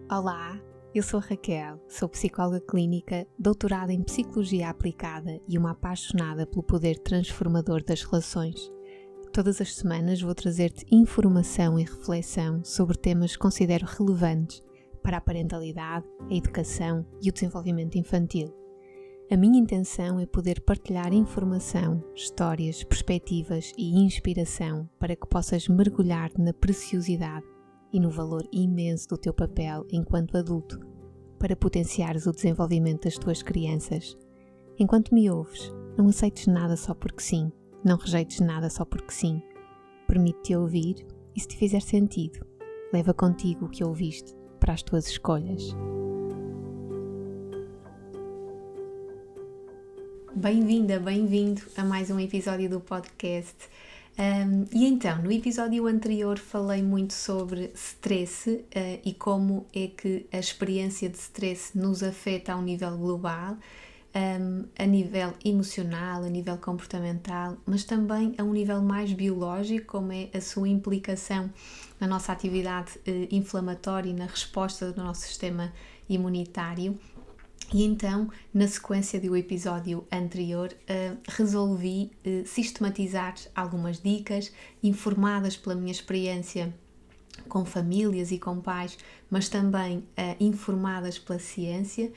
Olá, eu sou a Raquel, sou psicóloga clínica, doutorada em Psicologia Aplicada e uma apaixonada pelo poder transformador das relações. Todas as semanas vou trazer-te informação e reflexão sobre temas que considero relevantes para a parentalidade, a educação e o desenvolvimento infantil. A minha intenção é poder partilhar informação, histórias, perspectivas e inspiração para que possas mergulhar na preciosidade e no valor imenso do teu papel enquanto adulto para potenciares o desenvolvimento das tuas crianças. Enquanto me ouves, não aceites nada só porque sim, não rejeites nada só porque sim. Permite-te ouvir e, se te fizer sentido, leva contigo o que ouviste para as tuas escolhas. Bem-vinda, bem-vindo a mais um episódio do podcast. E então, no episódio anterior falei muito sobre stress e como é que a experiência de stress nos afeta a um nível global, a nível emocional, a nível comportamental, mas também a um nível mais biológico, como é a sua implicação na nossa atividade inflamatória e na resposta do nosso sistema imunitário. E então, na sequência do episódio anterior, resolvi sistematizar algumas dicas informadas pela minha experiência com famílias e com pais, mas também informadas pela ciência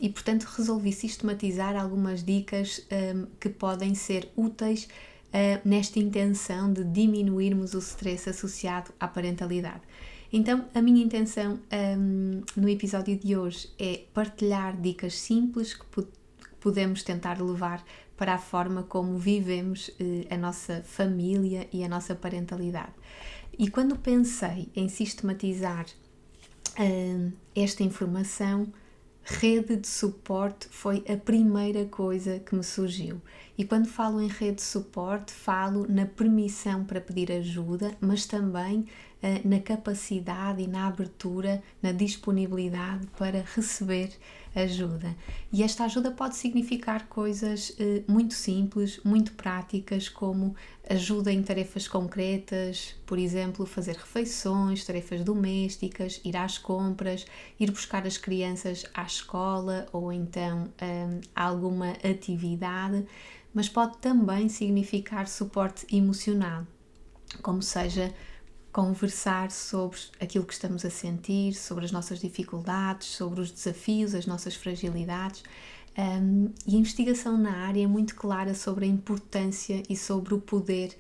e, portanto, resolvi sistematizar algumas dicas que podem ser úteis nesta intenção de diminuirmos o stress associado à parentalidade. Então, a minha intenção no episódio de hoje é partilhar dicas simples que podemos tentar levar para a forma como vivemos a nossa família e a nossa parentalidade. E quando pensei em sistematizar esta informação, rede de suporte foi a primeira coisa que me surgiu. E quando falo em rede de suporte, falo na permissão para pedir ajuda, mas também na capacidade e na abertura, na disponibilidade para receber ajuda. E esta ajuda pode significar coisas muito simples, muito práticas, como ajuda em tarefas concretas, por exemplo, fazer refeições, tarefas domésticas, ir às compras, ir buscar as crianças à escola ou então alguma atividade, mas pode também significar suporte emocional, como seja conversar sobre aquilo que estamos a sentir, sobre as nossas dificuldades, sobre os desafios, as nossas fragilidades. E a investigação na área é muito clara sobre a importância e sobre o poder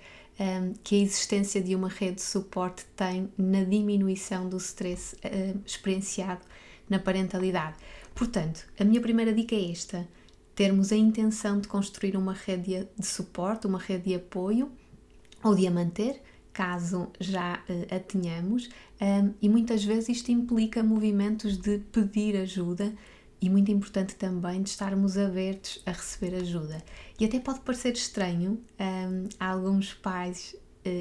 que a existência de uma rede de suporte tem na diminuição do stress experienciado na parentalidade. Portanto, a minha primeira dica é esta: termos a intenção de construir uma rede de suporte, uma rede de apoio ou de a manter, caso já a tenhamos, e muitas vezes isto implica movimentos de pedir ajuda e, muito importante também, de estarmos abertos a receber ajuda. E até pode parecer estranho a alguns pais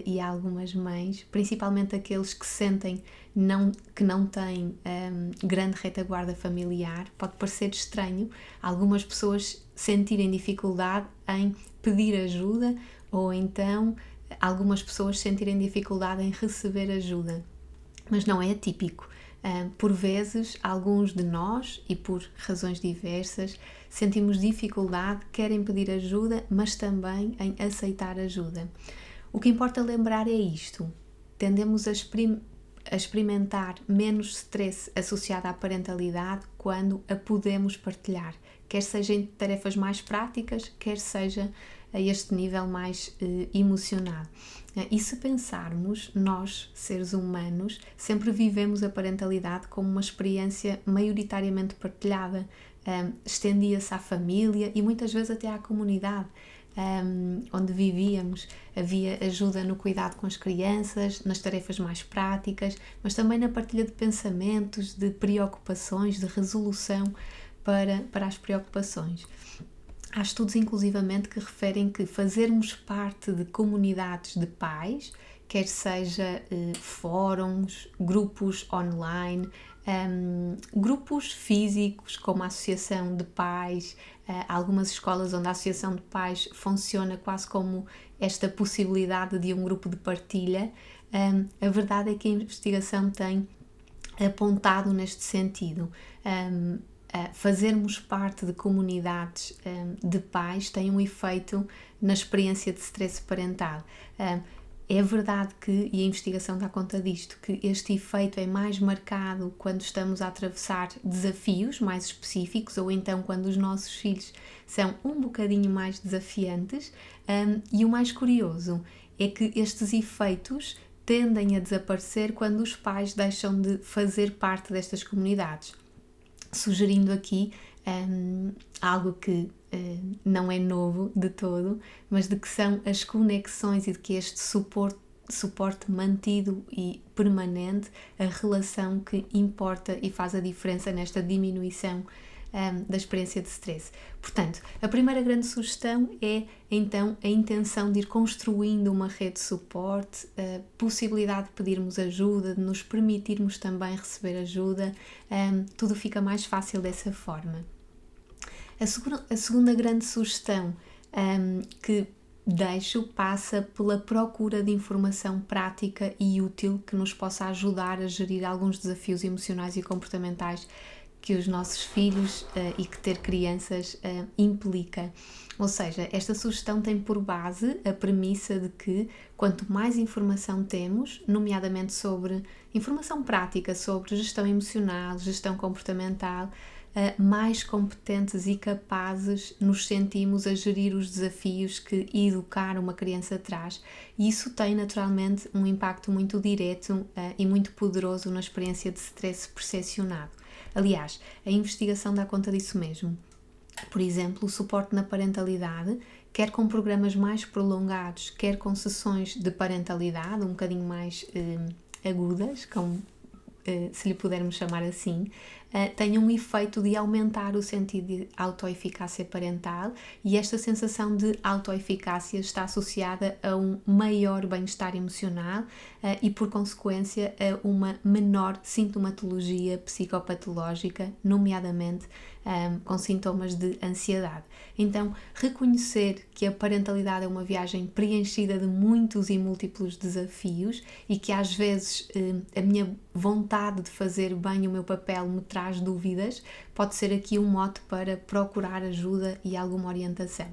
e a algumas mães, principalmente aqueles que sentem que não têm grande retaguarda familiar, pode parecer estranho algumas pessoas sentirem dificuldade em pedir ajuda ou então algumas pessoas sentirem dificuldade em receber ajuda, mas não é atípico. Por vezes, alguns de nós, e por razões diversas, sentimos dificuldade, querem pedir ajuda, mas também em aceitar ajuda. O que importa lembrar é isto: tendemos a experimentar menos stress associado à parentalidade quando a podemos partilhar, quer seja em tarefas mais práticas, quer seja a este nível mais emocional. E se pensarmos, nós, seres humanos, sempre vivemos a parentalidade como uma experiência maioritariamente partilhada, estendia-se à família e muitas vezes até à comunidade onde vivíamos. Havia ajuda no cuidado com as crianças, nas tarefas mais práticas, mas também na partilha de pensamentos, de preocupações, de resolução para as preocupações. Há estudos inclusivamente que referem que fazermos parte de comunidades de pais, quer seja fóruns, grupos online, grupos físicos como a Associação de Pais, algumas escolas onde a Associação de Pais funciona quase como esta possibilidade de um grupo de partilha. A verdade é que a investigação tem apontado neste sentido. Fazermos parte de comunidades de pais tem um efeito na experiência de stress parental. É verdade que, e a investigação dá conta disto, que este efeito é mais marcado quando estamos a atravessar desafios mais específicos ou então quando os nossos filhos são um bocadinho mais desafiantes. E o mais curioso é que estes efeitos tendem a desaparecer quando os pais deixam de fazer parte destas comunidades. Sugerindo aqui algo que não é novo de todo, mas de que são as conexões e de que este suporte mantido e permanente, a relação que importa e faz a diferença nesta diminuição da experiência de stress. Portanto, a primeira grande sugestão é então a intenção de ir construindo uma rede de suporte, a possibilidade de pedirmos ajuda, de nos permitirmos também receber ajuda, tudo fica mais fácil dessa forma. A segunda grande sugestão que deixo passa pela procura de informação prática e útil que nos possa ajudar a gerir alguns desafios emocionais e comportamentais que os nossos filhos e que ter crianças implica. Ou seja, esta sugestão tem por base a premissa de que quanto mais informação temos, nomeadamente sobre informação prática sobre gestão emocional, gestão comportamental, mais competentes e capazes nos sentimos a gerir os desafios que educar uma criança traz. E isso tem naturalmente um impacto muito direto e muito poderoso na experiência de stress percepcionado. Aliás, a investigação dá conta disso mesmo. Por exemplo, o suporte na parentalidade, quer com programas mais prolongados, quer com sessões de parentalidade um bocadinho mais agudas, se lhe pudermos chamar assim, tem um efeito de aumentar o sentido de autoeficácia parental, e esta sensação de autoeficácia está associada a um maior bem-estar emocional e, por consequência, a uma menor sintomatologia psicopatológica, nomeadamente com sintomas de ansiedade. Então, reconhecer que a parentalidade é uma viagem preenchida de muitos e múltiplos desafios e que às vezes a minha vontade de fazer bem o meu papel me traz dúvidas, pode ser aqui um mote para procurar ajuda e alguma orientação.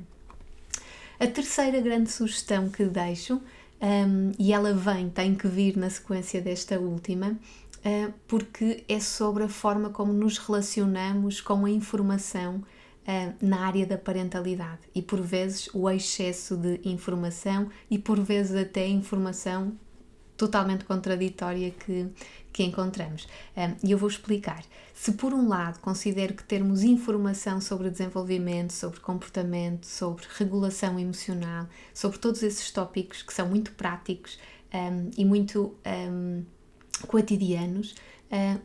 A terceira grande sugestão que deixo, e ela tem que vir na sequência desta última, porque é sobre a forma como nos relacionamos com a informação na área da parentalidade e por vezes o excesso de informação e por vezes até informação totalmente contraditória que encontramos. E eu vou explicar. Se por um lado considero que termos informação sobre desenvolvimento, sobre comportamento, sobre regulação emocional, sobre todos esses tópicos que são muito práticos e muito cotidianos,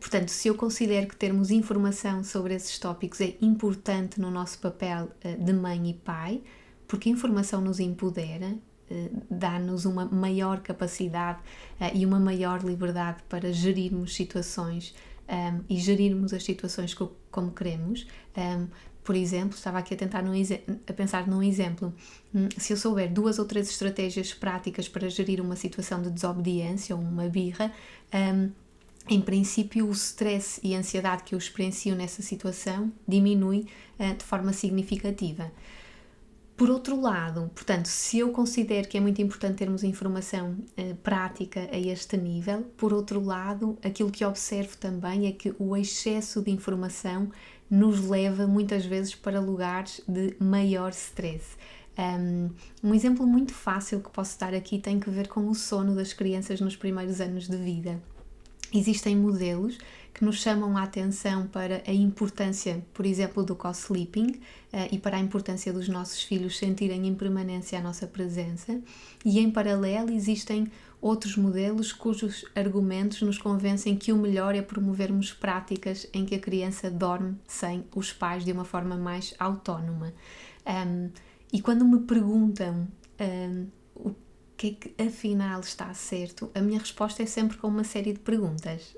portanto, se eu considero que termos informação sobre esses tópicos é importante no nosso papel de mãe e pai, porque a informação nos empodera, dá-nos uma maior capacidade e uma maior liberdade para gerirmos situações e gerirmos as situações como queremos. Por exemplo, estava aqui a pensar num exemplo. Se eu souber 2 ou 3 estratégias práticas para gerir uma situação de desobediência ou uma birra, em princípio o stress e a ansiedade que eu experiencio nessa situação diminui de forma significativa. Por outro lado, portanto, se eu considero que é muito importante termos informação prática a este nível, por outro lado, aquilo que observo também é que o excesso de informação nos leva muitas vezes para lugares de maior stress. Um exemplo muito fácil que posso dar aqui tem que ver com o sono das crianças nos primeiros anos de vida. Existem modelos que nos chamam a atenção para a importância, por exemplo, do co-sleeping e para a importância dos nossos filhos sentirem em permanência a nossa presença, e em paralelo existem outros modelos cujos argumentos nos convencem que o melhor é promovermos práticas em que a criança dorme sem os pais de uma forma mais autónoma. E quando me perguntam o que é que afinal está certo, a minha resposta é sempre com uma série de perguntas.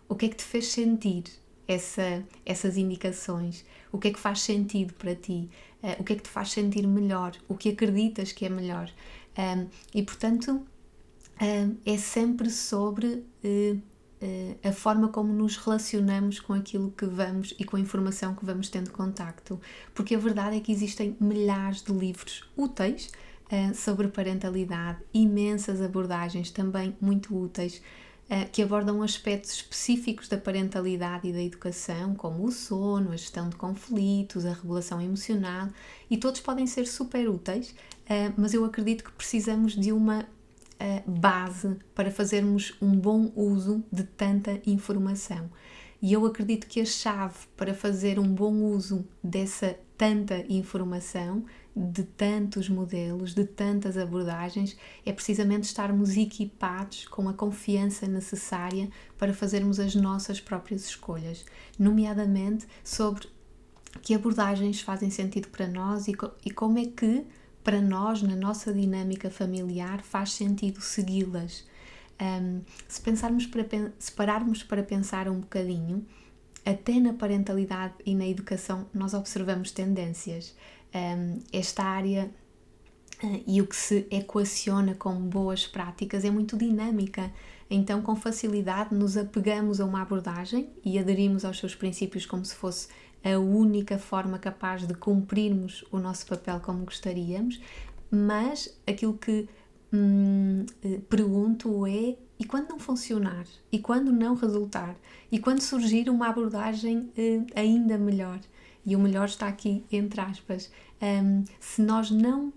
O que é que te fez sentir essas indicações? O que é que faz sentido para ti? O que é que te faz sentir melhor? O que acreditas que é melhor? E portanto é sempre sobre a forma como nos relacionamos com aquilo que vamos e com a informação que vamos tendo contacto. Porque a verdade é que existem milhares de livros úteis sobre parentalidade, imensas abordagens também muito úteis, que abordam aspectos específicos da parentalidade e da educação, como o sono, a gestão de conflitos, a regulação emocional, e todos podem ser super úteis, mas eu acredito que precisamos de uma base para fazermos um bom uso de tanta informação. E eu acredito que a chave para fazer um bom uso dessa tanta informação, de tantos modelos, de tantas abordagens, é precisamente estarmos equipados com a confiança necessária para fazermos as nossas próprias escolhas, nomeadamente sobre que abordagens fazem sentido para nós e como é que, para nós, na nossa dinâmica familiar, faz sentido segui-las. Se pararmos para pensar um bocadinho, até na parentalidade e na educação nós observamos tendências. Esta área e o que se equaciona com boas práticas é muito dinâmica, então com facilidade nos apegamos a uma abordagem e aderimos aos seus princípios como se fosse a única forma capaz de cumprirmos o nosso papel como gostaríamos, mas aquilo que pergunto é: e quando não funcionar? E quando não resultar? E quando surgir uma abordagem ainda melhor? E o melhor está aqui entre aspas. Se nós não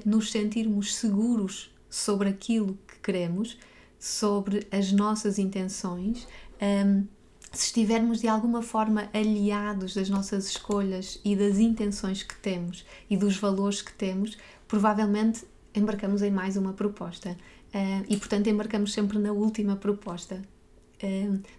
nos sentirmos seguros sobre aquilo que queremos, sobre as nossas intenções, se estivermos de alguma forma aliados das nossas escolhas e das intenções que temos e dos valores que temos, provavelmente embarcamos em mais uma proposta. E portanto embarcamos sempre na última proposta.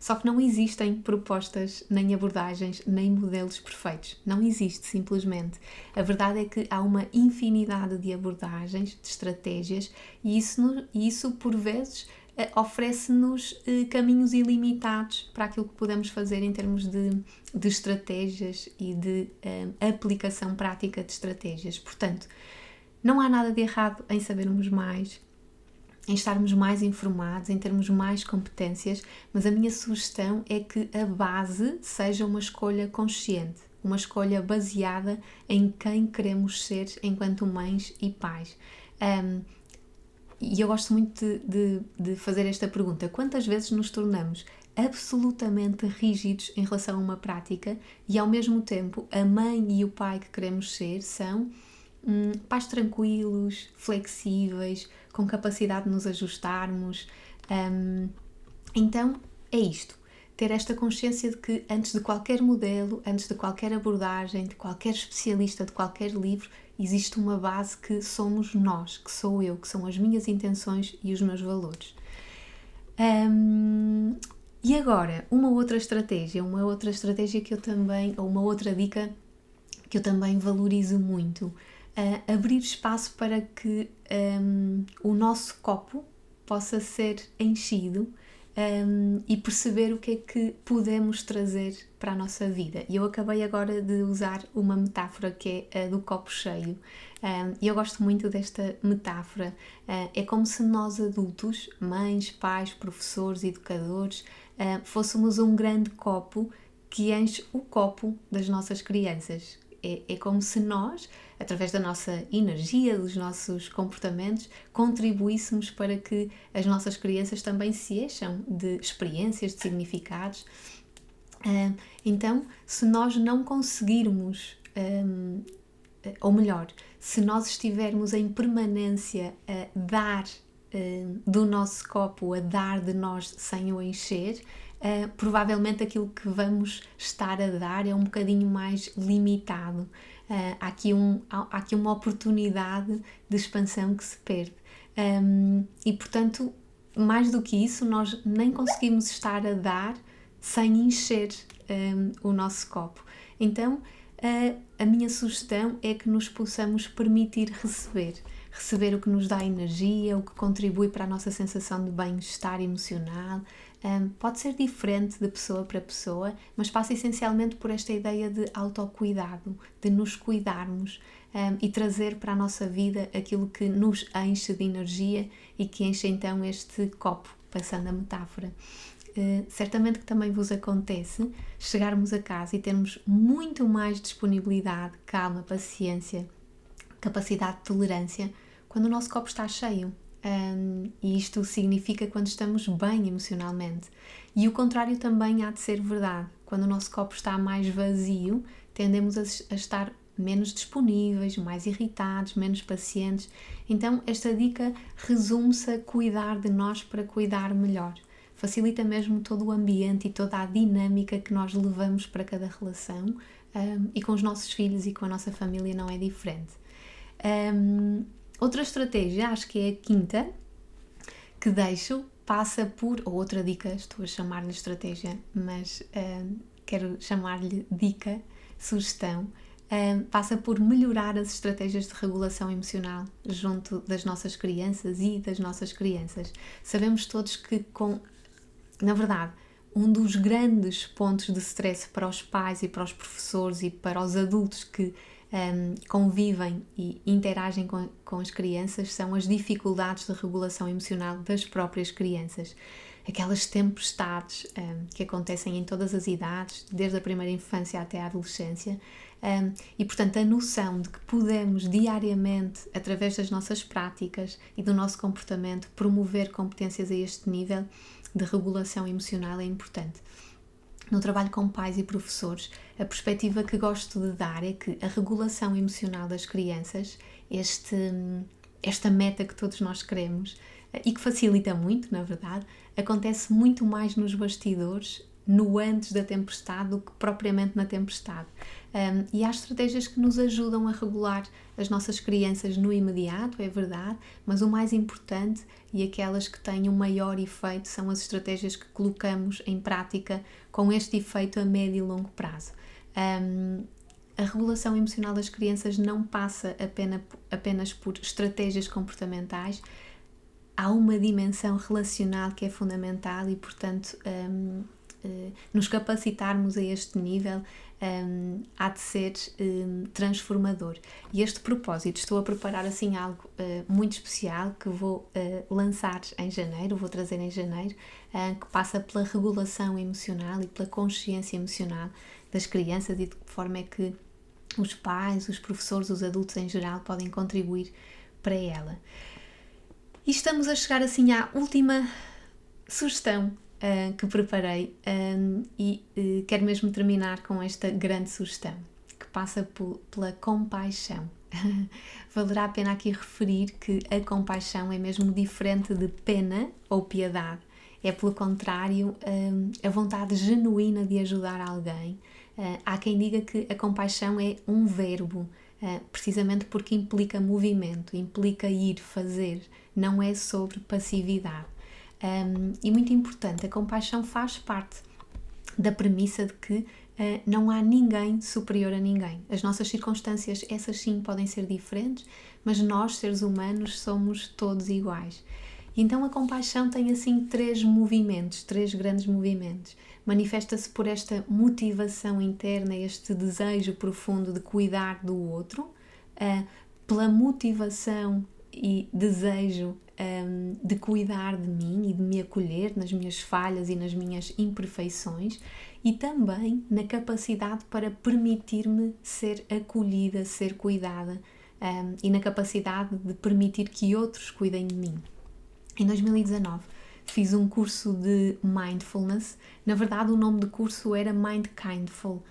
Só que não existem propostas, nem abordagens, nem modelos perfeitos. Não existe, simplesmente. A verdade é que há uma infinidade de abordagens, de estratégias, e isso por vezes oferece-nos caminhos ilimitados para aquilo que podemos fazer em termos de estratégias e de aplicação prática de estratégias. Portanto, não há nada de errado em sabermos mais, em estarmos mais informados, em termos mais competências, mas a minha sugestão é que a base seja uma escolha consciente, uma escolha baseada em quem queremos ser enquanto mães e pais. E eu gosto muito de fazer esta pergunta: quantas vezes nos tornamos absolutamente rígidos em relação a uma prática e ao mesmo tempo a mãe e o pai que queremos ser são pais tranquilos, flexíveis, com capacidade de nos ajustarmos. Então é isto, ter esta consciência de que antes de qualquer modelo, antes de qualquer abordagem, de qualquer especialista, de qualquer livro, existe uma base que somos nós, que sou eu, que são as minhas intenções e os meus valores. E agora, uma outra estratégia que eu também, ou uma outra dica que eu também valorizo muito: abrir espaço para que o nosso copo possa ser enchido e perceber o que é que podemos trazer para a nossa vida. E eu acabei agora de usar uma metáfora que é a do copo cheio, e eu gosto muito desta metáfora. É como se nós adultos, mães, pais, professores, educadores, fôssemos um grande copo que enche o copo das nossas crianças. É como se nós, através da nossa energia, dos nossos comportamentos, contribuíssemos para que as nossas crianças também se encham de experiências, de significados. Então, se nós não conseguirmos, ou melhor, se nós estivermos em permanência a dar do nosso copo, a dar de nós sem o encher, provavelmente aquilo que vamos estar a dar é um bocadinho mais limitado. Há aqui uma oportunidade de expansão que se perde. E, portanto, mais do que isso, nós nem conseguimos estar a dar sem encher o nosso copo. Então, a minha sugestão é que nos possamos permitir receber o que nos dá energia, o que contribui para a nossa sensação de bem-estar emocional. Pode ser diferente de pessoa para pessoa, mas passa essencialmente por esta ideia de autocuidado, de nos cuidarmos e trazer para a nossa vida aquilo que nos enche de energia e que enche então este copo, passando a metáfora. certamente que também vos acontece chegarmos a casa e termos muito mais disponibilidade, calma, paciência, capacidade de tolerância quando o nosso copo está cheio. E isto significa quando estamos bem emocionalmente. E o contrário também há de ser verdade. Quando o nosso copo está mais vazio, tendemos a estar menos disponíveis, mais irritados, menos pacientes. Então, esta dica resume-se a cuidar de nós para cuidar melhor. Facilita mesmo todo o ambiente e toda a dinâmica que nós levamos para cada relação, e com os nossos filhos e com a nossa família não é diferente. Outra estratégia, acho que é a quinta, que deixo, passa por, ou outra dica, estou a chamar-lhe estratégia, mas quero chamar-lhe dica, sugestão, passa por melhorar as estratégias de regulação emocional junto das nossas crianças e das nossas crianças. Sabemos todos que, na verdade, um dos grandes pontos de stress para os pais e para os professores e para os adultos que convivem e interagem com as crianças são as dificuldades de regulação emocional das próprias crianças. Aquelas tempestades que acontecem em todas as idades, desde a primeira infância até a adolescência, e portanto a noção de que podemos diariamente, através das nossas práticas e do nosso comportamento, promover competências a este nível de regulação emocional é importante. No trabalho com pais e professores, a perspectiva que gosto de dar é que a regulação emocional das crianças, esta meta que todos nós queremos e que facilita muito, na verdade, acontece muito mais nos bastidores, no antes da tempestade, do que propriamente na tempestade. E há estratégias que nos ajudam a regular as nossas crianças no imediato, é verdade, mas o mais importante e aquelas que têm um maior efeito são as estratégias que colocamos em prática com este efeito a médio e longo prazo. A regulação emocional das crianças não passa apenas por estratégias comportamentais, há uma dimensão relacional que é fundamental e, portanto, nos capacitarmos a este nível há de ser transformador. E este propósito, estou a preparar assim algo muito especial que vou lançar em janeiro, vou trazer em janeiro, que passa pela regulação emocional e pela consciência emocional das crianças e de que forma é que os pais, os professores, os adultos em geral podem contribuir para ela. E estamos a chegar assim à última sugestão que preparei e quero mesmo terminar com esta grande sugestão, que passa pela compaixão. Valerá a pena aqui referir que a compaixão é mesmo diferente de pena ou piedade. É, pelo contrário, a vontade genuína de ajudar alguém. Há quem diga que a compaixão é um verbo, precisamente porque implica movimento, implica ir, fazer, não é sobre passividade. E muito importante, a compaixão faz parte da premissa de que não há ninguém superior a ninguém. As nossas circunstâncias, essas sim, podem ser diferentes, mas nós, seres humanos, somos todos iguais. E então a compaixão tem assim três grandes movimentos. Manifesta-se por esta motivação interna, este desejo profundo de cuidar do outro, pela motivação e desejo de cuidar de mim e de me acolher nas minhas falhas e nas minhas imperfeições, e também na capacidade para permitir-me ser acolhida, ser cuidada, e na capacidade de permitir que outros cuidem de mim. Em 2019 fiz um curso de Mindfulness. Na verdade, o nome do curso era Mind Kindful,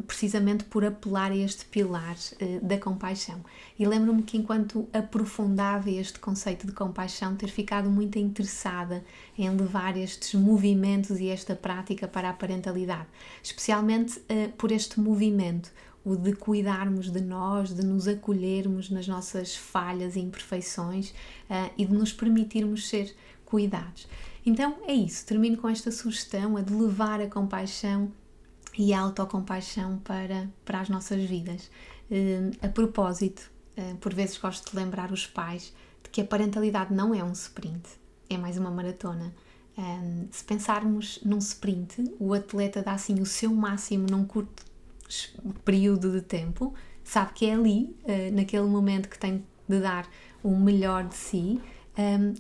precisamente por apelar a este pilar da compaixão. E lembro-me que, enquanto aprofundava este conceito de compaixão, ter ficado muito interessada em levar estes movimentos e esta prática para a parentalidade, especialmente por este movimento, o de cuidarmos de nós, de nos acolhermos nas nossas falhas e imperfeições e de nos permitirmos ser cuidados. Então é isso, termino com esta sugestão, a de levar a compaixão e a autocompaixão para as nossas vidas. A propósito, por vezes gosto de lembrar os pais de que a parentalidade não é um sprint, é mais uma maratona. Se pensarmos num sprint, o atleta dá assim o seu máximo num curto período de tempo, sabe que é ali, naquele momento que tem de dar o melhor de si.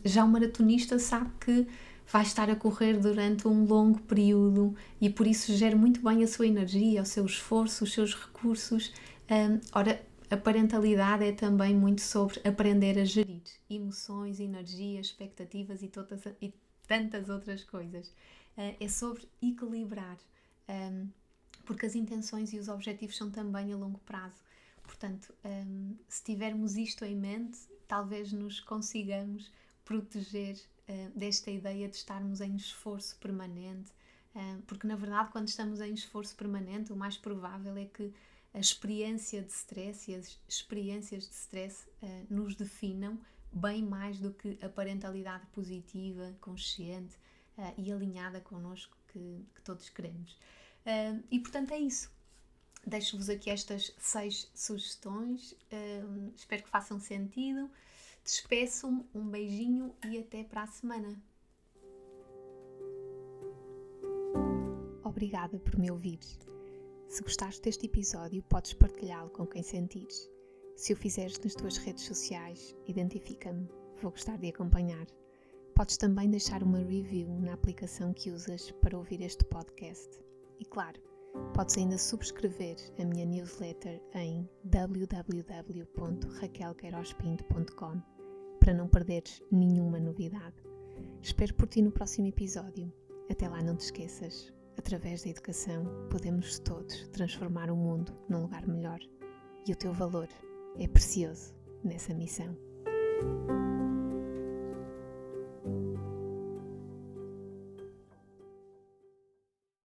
Já o maratonista sabe que vai estar a correr durante um longo período e por isso gera muito bem a sua energia, o seu esforço, os seus recursos. Ora, a parentalidade é também muito sobre aprender a gerir emoções, energias, expectativas e tantas outras coisas. É sobre equilibrar, porque as intenções e os objetivos são também a longo prazo. Portanto, se tivermos isto em mente, talvez nos consigamos proteger desta ideia de estarmos em esforço permanente, porque na verdade quando estamos em esforço permanente o mais provável é que a experiência de stress e as experiências de stress nos definam bem mais do que a parentalidade positiva, consciente e alinhada connosco que todos queremos. E portanto é isso. Deixo-vos aqui estas 6 sugestões, espero que façam sentido. Despeço-me, um beijinho e até para a semana. Obrigada por me ouvires. Se gostaste deste episódio, podes partilhá-lo com quem sentires. Se o fizeres nas tuas redes sociais, identifica-me, vou gostar de acompanhar. Podes também deixar uma review na aplicação que usas para ouvir este podcast. E claro, podes ainda subscrever a minha newsletter em www.raquelqueirospinto.com para não perderes nenhuma novidade. Espero por ti no próximo episódio. Até lá, não te esqueças, através da educação podemos todos transformar o mundo num lugar melhor. E o teu valor é precioso nessa missão.